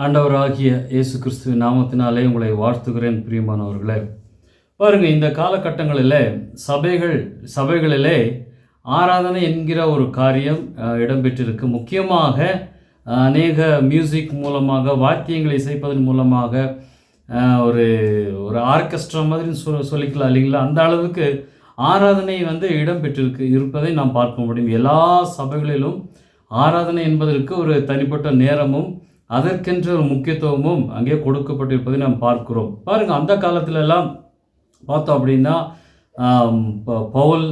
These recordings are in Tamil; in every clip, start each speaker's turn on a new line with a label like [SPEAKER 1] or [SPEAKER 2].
[SPEAKER 1] ஆண்டவராகிய இயேசு கிறிஸ்துவின் நாமத்தினாலே உங்களை வாழ்த்துகிறேன் பிரியமானவர்களே. பாருங்கள், இந்த காலகட்டங்களில் சபைகளிலே ஆராதனை என்கிற ஒரு காரியம் இடம்பெற்றிருக்கு. முக்கியமாக அநேக மியூசிக் மூலமாக, வாத்தியங்களை இசைப்பதன் மூலமாக, ஒரு ஒரு ஆர்கெஸ்ட்ரா மாதிரி சொல்லிக்கலாம் இல்லைங்களா, அந்த அளவுக்கு ஆராதனை இருப்பதை நாம் பார்க்க முடியும். எல்லா சபைகளிலும் ஆராதனை என்பதற்கு ஒரு தனிப்பட்ட நேரமும் அதற்கென்ற ஒரு முக்கியத்துவமும் அங்கே கொடுக்கப்பட்டிருப்பதை நாம் பார்க்கிறோம். பாருங்கள், அந்த காலத்திலெல்லாம் பார்த்தோம் அப்படின்னா பவுல்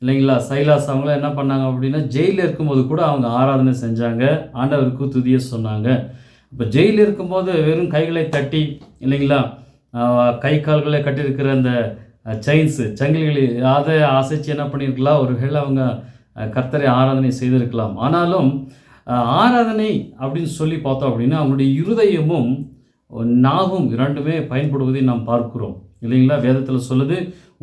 [SPEAKER 1] இல்லைங்களா, சைலாஸ் அவங்களாம் என்ன பண்ணாங்க அப்படின்னா, ஜெயிலில் இருக்கும்போது கூட அவங்க ஆராதனை செஞ்சாங்க, ஆண்டவருக்கு துதியை சொன்னாங்க. இப்போ ஜெயிலில் இருக்கும்போது வெறும் கைகளை தட்டி இல்லைங்களா, கை கால்களை கட்டியிருக்கிற அந்த சங்கிலிகளை அதை அசைச்சு என்ன பண்ணியிருக்கலாம், ஒரு வேளை அவங்க கர்த்தரை ஆராதனை செய்திருக்கலாம். ஆனாலும் ஆராதனை அப்படின்னு சொல்லி பார்த்தோம் அப்படின்னா அவங்களுடைய இருதயமும் நாவும் இரண்டுமே பயன்படுவதை நாம் பார்க்கிறோம் இல்லைங்களா. வேதத்தில் சொல்லுது,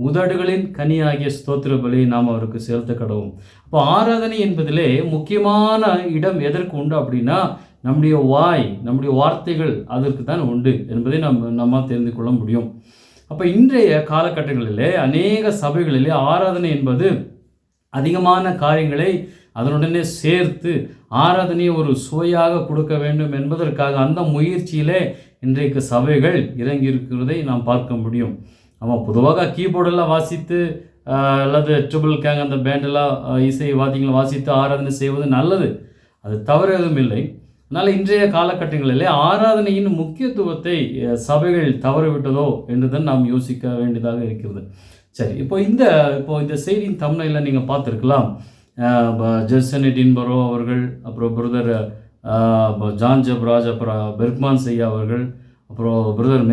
[SPEAKER 1] உதடுகளின் கனியாகிய ஸ்தோத்திர பலியை நாம் அவருக்கு செலுத்த கடவும். அப்போ ஆராதனை என்பதிலே முக்கியமான இடம் எதற்கு உண்டு அப்படின்னா, நம்முடைய நம்முடைய வார்த்தைகள் அதற்கு தான் உண்டு என்பதை நம்ம தெரிந்து கொள்ள முடியும். அப்போ இன்றைய காலகட்டங்களிலே அநேக சபைகளிலே ஆராதனை என்பது அதிகமான காரியங்களை அதனுடனே சேர்த்து ஆராதனையை ஒரு சுவையாக கொடுக்க வேண்டும் என்பதற்காக அந்த முயற்சியிலே இன்றைக்கு சபைகள் இறங்கி இருக்கிறதை நாம் பார்க்க முடியும். ஆமாம், பொதுவாக கீபோர்டெல்லாம் வாசித்து அல்லது ட்ரிபிள் கேங் அந்த பேண்டெல்லாம் இசை வாத்தியங்களை வாசித்து ஆராதனை செய்வது நல்லது, அது தவறு எதுவும் இல்லை. அதனால் இன்றைய காலகட்டங்களிலே ஆராதனையின் முக்கியத்துவத்தை சபைகள் தவறிவிட்டதோ என்று தான் நாம் யோசிக்க வேண்டியதாக இருக்கிறது. சரி, இப்போ இந்த செய்தியின் தம்ப்நெயிலில் நீங்கள் பார்த்துருக்கலாம், ஜெர்சன் எடின்பரோ அவர்கள், அப்புறம் பிரதர் ஜான் ஜப்ராஜ், அப்புறம் பெர்க்மான் செய்யா அவர்கள், அப்புறம் பிரதர்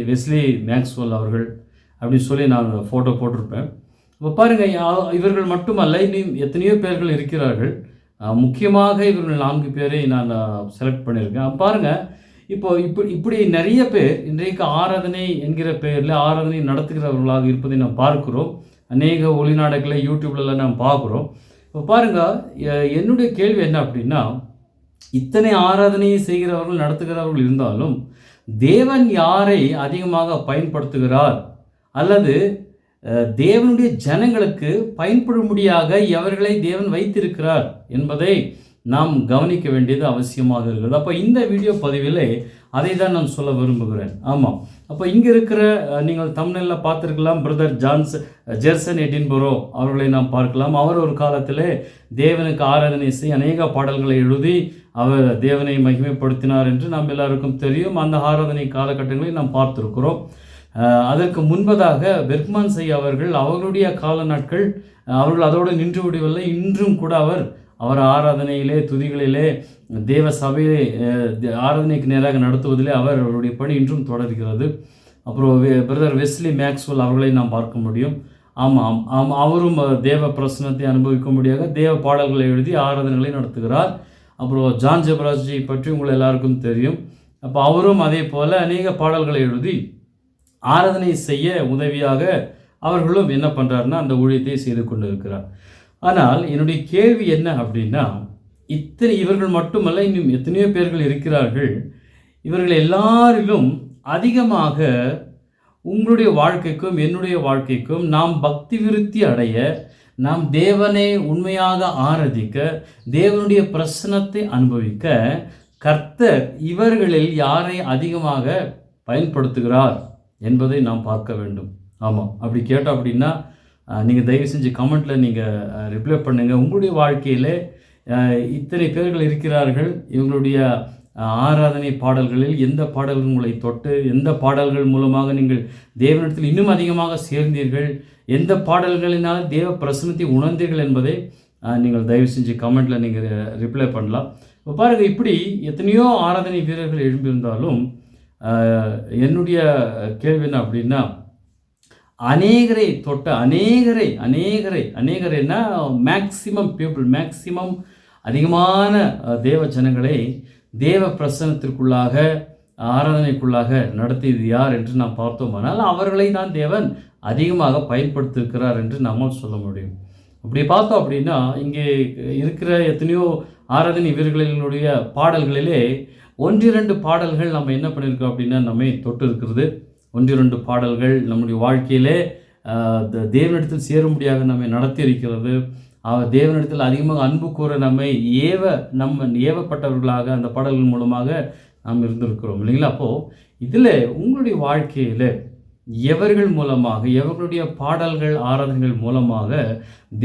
[SPEAKER 1] வெஸ்லி மேக்ஸ்வெல் அவர்கள் அப்படின்னு சொல்லி நான் ஃபோட்டோ போட்டிருப்பேன். இப்போ பாருங்கள், இவர்கள் மட்டுமல்ல, இன்னும் எத்தனையோ பேர்கள் இருக்கிறார்கள். முக்கியமாக இவர்கள் 4 பேரை நான் செலக்ட் பண்ணியிருக்கேன். பாருங்கள், இப்படி நிறைய பேர் இன்றைக்கு ஆராதனை என்கிற பெயரில் ஆராதனை நடத்துகிறவர்களாக இருப்பதை நாம் பார்க்கிறோம். அநேக ஒளிநாடகளை யூடியூப்லலாம் நாம் பார்க்குறோம். இப்போ பாருங்கள், என்னுடைய கேள்வி என்ன அப்படின்னா, இத்தனை ஆராதனையை செய்கிறவர்கள் நடத்துகிறவர்கள் இருந்தாலும் தேவன் யாரை அதிகமாக பயன்படுத்துகிறார், அல்லது தேவனுடைய ஜனங்களுக்கு பயன்படும்படியாக எவர்களை தேவன் வைத்திருக்கிறார் என்பதை நாம் கவனிக்க வேண்டியது அவசியமாக இருக்கிறது. அப்போ இந்த வீடியோ பதிவில் அதை தான் நான் சொல்ல விரும்புகிறேன். ஆமாம், அப்போ இங்கே இருக்கிற நீங்கள் தம்ப்நெயிலில் பார்த்துருக்கலாம், பிரதர் ஜெர்சன் எடின்பரோ அவர்களை நாம் பார்க்கலாம். அவர் ஒரு காலத்தில் தேவனுக்கு ஆராதனை செய்ய அநேக பாடல்களை எழுதி அவர் தேவனை மகிமைப்படுத்தினார் என்று நாம் எல்லாருக்கும் தெரியும். அந்த ஆராதனை காலகட்டங்களை நாம் பார்த்துருக்கிறோம். அதற்கு முன்பதாக பெர்க்மான் செய்ய அவர்களுடைய கால நாட்கள் அவர்கள் அதோடு நின்று விடவில்லை. இன்றும் கூட அவர் ஆராதனையிலே, துதிகளிலே, தேவ சபையை ஆராதனைக்கு நேராக நடத்துவதிலே அவருடைய பணி இன்றும் தொடர்கிறது. அப்புறம் பிரதர் வெஸ்லி மேக்ஸ்வெல் அவர்களை நாம் பார்க்க முடியும். ஆமாம், அவரும் தேவ பிரசனத்தை அனுபவிக்க முடியாத தேவ பாடல்களை எழுதி ஆராதனைகளை நடத்துகிறார். அப்புறம் ஜான் ஜப்ராஜி பற்றி உங்களை எல்லாருக்கும் தெரியும். அப்போ அவரும் அதே போல் அநேக பாடல்களை எழுதி ஆராதனை செய்ய உதவியாக அவர்களும் என்ன பண்ணுறாருன்னா அந்த ஊழியத்தை செய்து கொண்டு இருக்கிறார். ஆனால் என்னுடைய கேள்வி என்ன அப்படின்னா, இவர்கள் மட்டுமல்ல, இன்னும் எத்தனையோ பேர்கள் இருக்கிறார்கள். இவர்கள் எல்லாரிலும் அதிகமாக உங்களுடைய வாழ்க்கைக்கும் என்னுடைய வாழ்க்கைக்கும் நாம் பக்தி விருத்தி அடைய, நாம் தேவனை உண்மையாக ஆராதிக்க, தேவனுடைய பிரசன்னத்தை அனுபவிக்க கர்த்தர் இவர்களில் யாரை அதிகமாக பயன்படுத்துகிறார் என்பதை நாம் பார்க்க வேண்டும். ஆமாம், அப்படி கேட்டோம் அப்படின்னா நீங்கள் தயவு செஞ்சு கமெண்ட்டில் நீங்கள் ரிப்ளை பண்ணுங்கள். உங்களுடைய வாழ்க்கையில் இத்தனை பேர்கள் இருக்கிறார்கள், இவங்களுடைய ஆராதனை பாடல்களில் எந்த பாடல்கள் உங்களை தொட்டு, எந்த பாடல்கள் மூலமாக நீங்கள் தேவனிடத்தில் இன்னும் அதிகமாக சேர்ந்தீர்கள், எந்த பாடல்களினால் தேவ பிரசன்னத்தை உணர்ந்தீர்கள் என்பதை நீங்கள் தயவு செஞ்சு கமெண்ட்டில் நீங்கள் ரிப்ளை பண்ணலாம். இப்போ பாருங்கள், இப்படி எத்தனையோ ஆராதனை வீரர்கள் எழும்பியிருந்தாலும் என்னுடைய கேள்வி என்ன அப்படின்னா, அநேகரை தொட்ட அநேகரைன்னா மேக்சிமம் பீப்புள், மேக்சிமம் அதிகமான தேவ ஜனங்களை தேவ பிரசன்னத்திற்குள்ளாக, ஆராதனைக்குள்ளாக நடத்தியது யார் என்று நாம் பார்த்தோமானால் அவர்களை தான் தேவன் அதிகமாக பயன்படுத்தியிருக்கிறார் என்று நம்மால் சொல்ல முடியும். அப்படி பார்த்தோம் அப்படின்னா, இங்கே இருக்கிற எத்தனையோ ஆராதனை இவர்களுடைய பாடல்களிலே 1-2 பாடல்கள் நம்ம என்ன பண்ணியிருக்கோம் அப்படின்னா நம்மை தொட்டு இருக்கிறது. 1-2 பாடல்கள் நம்முடைய வாழ்க்கையிலே தேவனிடத்தில் சேரும்படியாக நம்மை நடத்தி இருக்கிறது. தேவனிடத்தில் அதிகமாக அன்பு கூற நம்மை ஏவப்பட்டவர்களாக அந்த பாடல்கள் மூலமாக நாம் இருந்திருக்கிறோம் இல்லைங்களா? அப்போது இதில் உங்களுடைய வாழ்க்கையில் எவர்கள் மூலமாக, எவர்களுடைய பாடல்கள் ஆராதனைகள் மூலமாக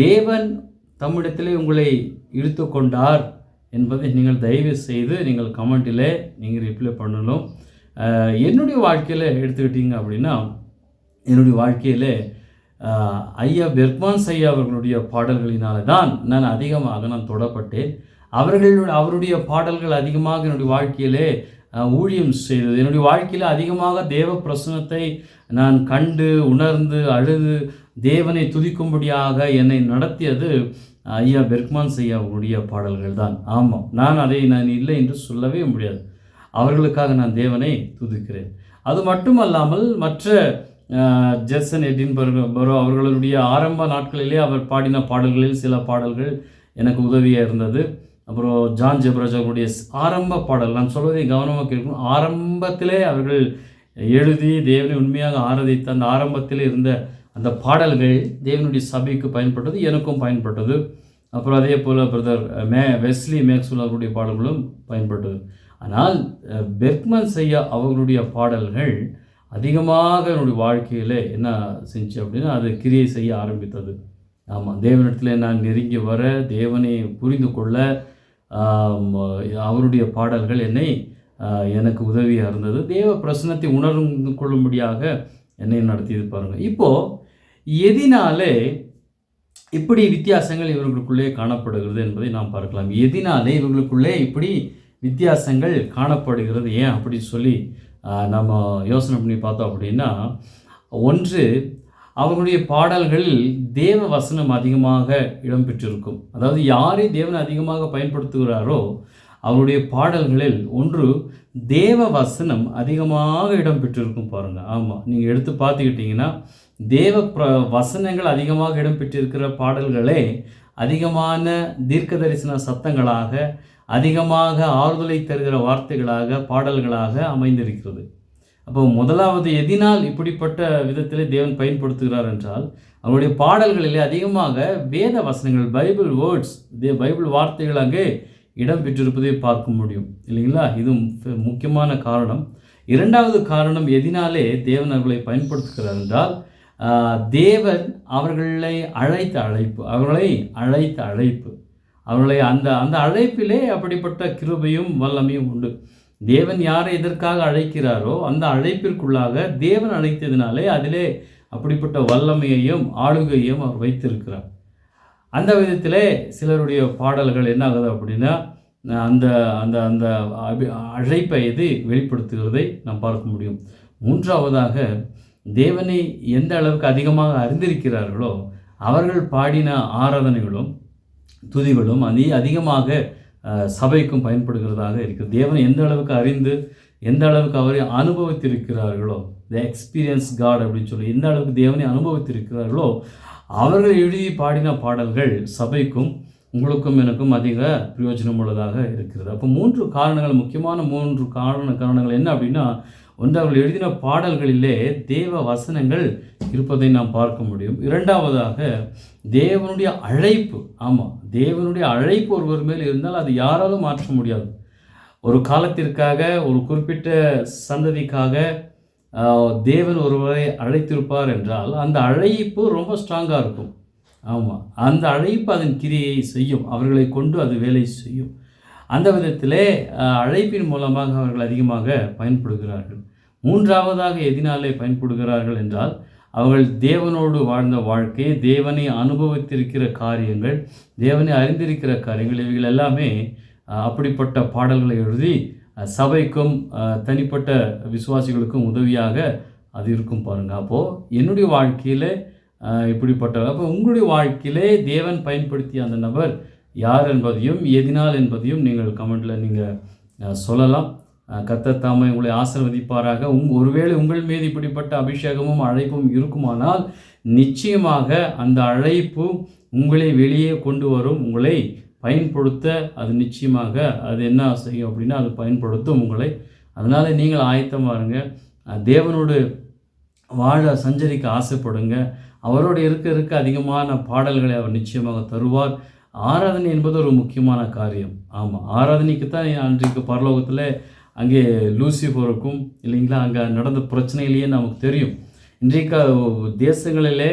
[SPEAKER 1] தேவன் தம்மிடத்திலே உங்களை இழுத்து கொண்டார் என்பதை நீங்கள் தயவு செய்து நீங்கள் கமெண்ட்டில் நீங்கள் ரிப்ளை பண்ணணும். என்னுடைய வாழ்க்கையில் எடுத்துக்கிட்டீங்க அப்படின்னா, என்னுடைய வாழ்க்கையில் ஐயா பெர்க்மான்ஸ் ஐயா அவர்களுடைய பாடல்களினால தான் நான் அதிகமாக தொடப்பட்டேன். அவருடைய பாடல்கள் அதிகமாக என்னுடைய வாழ்க்கையிலே ஊழியம் செய்தது. என்னுடைய வாழ்க்கையில் அதிகமாக தேவ பிரசன்னத்தை நான் கண்டு உணர்ந்து அழுது தேவனை துதிக்கும்படியாக என்னை நடத்தியது ஐயா பெர்க்மான்ஸ் ஐயா அவருடைய பாடல்கள் தான். ஆமாம், நான் இல்லை என்று சொல்லவே முடியாது. அவர்களுக்காக நான் தேவனை துதிக்கிறேன். அது மட்டுமல்லாமல் மற்ற ஜெர்சன் எடின்பர்கோ அவர்களுடைய ஆரம்ப நாட்களிலே அவர் பாடின பாடல்களில் சில பாடல்கள் எனக்கு உதவியாக இருந்தது. அப்புறம் ஜான் ஜெபராஜ் அவர்களுடைய ஆரம்ப பாடல், நான் சொல்வதை கவனமாக கேட்கணும், ஆரம்பத்திலே அவர்கள் எழுதி தேவனை உண்மையாக ஆராதித்த அந்த ஆரம்பத்திலே இருந்த அந்த பாடல்கள் தேவனுடைய சபைக்கு பயன்பட்டது, எனக்கும் பயன்பட்டது. அப்புறம் அதே போல் பிரதர் வெஸ்லி மேக்ஸ்வெல் அவருடைய பாடல்களும் பயன்பட்டது. ஆனால் பெர்க்மான்ஸ் ஐயா அவர்களுடைய பாடல்கள் அதிகமாக என்னுடைய வாழ்க்கையில் என்ன செஞ்சு அப்படின்னா அது கிரியை செய்ய ஆரம்பித்தது. ஆமாம், தேவனிடத்தில் நான் நெருங்கி வர, தேவனை புரிந்து கொள்ள அவருடைய பாடல்கள் எனக்கு உதவியாக இருந்தது. தேவ பிரசன்னத்தை உணர்ந்து கொள்ளும்படியாக என்னை நடத்தியது பாருங்கள். இப்போது எதினாலே இப்படி வித்தியாசங்கள் இவர்களுக்குள்ளே காணப்படுகிறது என்பதை நாம் பார்க்கலாம். எதினாலே இவர்களுக்குள்ளே இப்படி வித்தியாசங்கள் காணப்படுகிறது, ஏன் அப்படி சொல்லி நம்ம யோசனை பண்ணி பார்த்தோம் அப்படின்னா, ஒன்று, அவர்களுடைய பாடல்களில் தேவ வசனம் அதிகமாக இடம்பெற்றிருக்கும். அதாவது யாரை தேவன் அதிகமாக பயன்படுத்துகிறாரோ அவருடைய பாடல்களில் ஒன்று தேவ வசனம் அதிகமாக இடம்பெற்றிருக்கும் பாருங்கள். ஆமாம், நீங்கள் எடுத்து பார்த்துக்கிட்டிங்கன்னா தேவ வசனங்கள் அதிகமாக இடம்பெற்றிருக்கிற பாடல்களே அதிகமான தீர்க்க தரிசன சத்தங்களாக, அதிகமாக ஆறுதலை தருகிற வார்த்தைகளாக, பாடல்களாக அமைந்திருக்கிறது. அப்போ முதலாவது எதினால் இப்படிப்பட்ட விதத்திலே தேவன் பயன்படுத்துகிறார் என்றால், அவருடைய பாடல்களிலே அதிகமாக வேத வசனங்கள், பைபிள் வேர்ட்ஸ், பைபிள் வார்த்தைகள் அங்கே இடம்பெற்றிருப்பதை பார்க்க முடியும் இல்லைங்களா? இதுவும் முக்கியமான காரணம். இரண்டாவது காரணம் எதினாலே தேவன் அவர்களை பயன்படுத்துகிறார் என்றால், தேவன் அவர்களை அழைத்த அழைப்பு அவர்களை அந்த அழைப்பிலே அப்படிப்பட்ட கிருபையும் வல்லமையும் உண்டு. தேவன் யாரை எதற்காக அழைக்கிறாரோ அந்த அழைப்பிற்குள்ளாக தேவன் அழைத்ததினாலே அதிலே அப்படிப்பட்ட வல்லமையையும் ஆளுகையும் அவர் வைத்திருக்கிறார். அந்த விதத்திலே சிலருடைய பாடல்கள் என்ன ஆகுது அப்படின்னா அந்த அந்த அந்த அழைப்பை வெளிப்படுத்துகிறதை நாம் பார்க்க முடியும். மூன்றாவதாக, தேவனை எந்த அளவுக்கு அதிகமாக அறிந்திருக்கிறார்களோ அவர்கள் பாடின ஆராதனைகளும் துதிகளும் அதிகமாக சபைக்கும் பயன்படுகிறதாக இருக்குது. தேவனை எந்த அளவுக்கு அறிந்து எந்த அளவுக்கு அவரை அனுபவித்திருக்கிறார்களோ, த எக்ஸ்பீரியன்ஸ் காட் அப்படின்னு சொல்லி எந்த அளவுக்கு தேவனை அனுபவித்திருக்கிறார்களோ அவர்கள் எழுதி பாடின பாடல்கள் சபைக்கும் உங்களுக்கும் எனக்கும் அதிக பிரயோஜனம் உள்ளதாக இருக்கிறது. அப்போ 3 காரணங்கள், முக்கியமான 3 காரணங்கள் என்ன அப்படின்னா, ஒன்று, அவர்கள் எழுதின பாடல்களிலே தேவ வசனங்கள் இருப்பதை நாம் பார்க்க முடியும். இரண்டாவதாக, தேவனுடைய அழைப்பு. ஆமாம், தேவனுடைய அழைப்பு ஒருவர் மேல் இருந்தால் அது யாராலும் மாற்ற முடியாது. ஒரு காலத்திற்காக, ஒரு குறிப்பிட்ட சந்ததிக்காக தேவன் ஒருவரை அழைத்திருப்பார் என்றால் அந்த அழைப்பு ரொம்ப ஸ்ட்ராங்காக இருக்கும். ஆமாம், அந்த அழைப்பு அதன் கிரியை செய்யும், அவர்களை கொண்டு அது வேலை செய்யும். அந்த விதத்திலே அழைப்பின் மூலமாக அவர்கள் அதிகமாக பயன்படுகிறார்கள். மூன்றாவதாக எதினாலே பயன்படுகிறார்கள் என்றால், அவர்கள் தேவனோடு வாழ்ந்த வாழ்க்கை, தேவனை அனுபவித்திருக்கிற காரியங்கள், தேவனை அறிந்திருக்கிற காரியங்கள், இவைகள் எல்லாமே அப்படிப்பட்ட பாடல்களை எழுதி சபைக்கும் தனிப்பட்ட விசுவாசிகளுக்கும் உதவியாக அது இருக்கும் பாருங்கள். அப்போது என்னுடைய வாழ்க்கையில் இப்படிப்பட்ட, அப்போ உங்களுடைய வாழ்க்கையிலே தேவன் பயன்படுத்திய அந்த நபர் யார் என்பதையும் எதினால் என்பதையும் நீங்கள் கமெண்டில் நீங்கள் சொல்லலாம். கர்த்தர் தாமே உங்களை ஆசீர்வதிப்பாராக. ஒருவேளை உங்கள் மீது இப்படிப்பட்ட அபிஷேகமும் அழைப்பும் இருக்குமானால் நிச்சயமாக அந்த அழைப்பு உங்களை வெளியே கொண்டு வரும், உங்களை பயன்படுத்த அது நிச்சயமாக அது என்ன செய்யும் அப்படின்னா அது பயன்படுத்தும் உங்களை. அதனால் நீங்கள் ஆயத்தமாக இருங்க. தேவனோடு வாழ சஞ்சரிக்க ஆசைப்படுங்க. அவரோடு இருக்க இருக்க அதிகமான பாடல்களை அவர் நிச்சயமாக தருவார். ஆராதனை என்பது ஒரு முக்கியமான காரியம். ஆமாம், ஆராதனைக்கு தான் அன்றைக்கு பரலோகத்தில் அங்கே லூசிஃபருக்கும் இல்லைங்களா அங்கே நடந்த பிரச்சனையிலேயே நமக்கு தெரியும். இன்றைக்கு தேசங்களிலே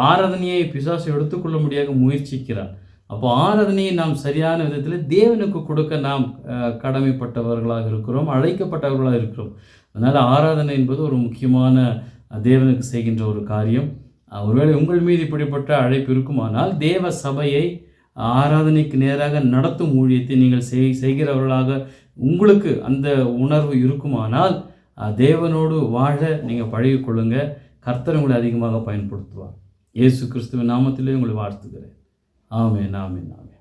[SPEAKER 1] ஆராதனையை பிசாசு எடுத்துக்கொள்ள முடியாத முயற்சிக்கிறார். அப்போ ஆராதனையை நாம் சரியான விதத்தில் தேவனுக்கு கொடுக்க நாம் கடமைப்பட்டவர்களாக இருக்கிறோம், அழைக்கப்பட்டவர்களாக இருக்கிறோம். அதனால் ஆராதனை என்பது ஒரு முக்கியமான தேவனுக்கு செய்கின்ற ஒரு காரியம். ஒருவேளை உங்கள் மீது இப்படிப்பட்ட அழைப்பு இருக்குமானால் தேவ சபையை ஆராதனைக்கு நேராக நடத்தும் ஊழியத்தை நீங்கள் செய்கிறவர்களாக உங்களுக்கு அந்த உணர்வு இருக்குமானால் தேவனோடு வாழ நீங்கள் பழகிக்கொள்ளுங்க. கர்த்தர் உங்களை அதிகமாக பயன்படுத்துவார். இயேசு கிறிஸ்துவின் நாமத்திலே உங்களை வாழ்த்துகிறேன். ஆமென், ஆமென், ஆமென்.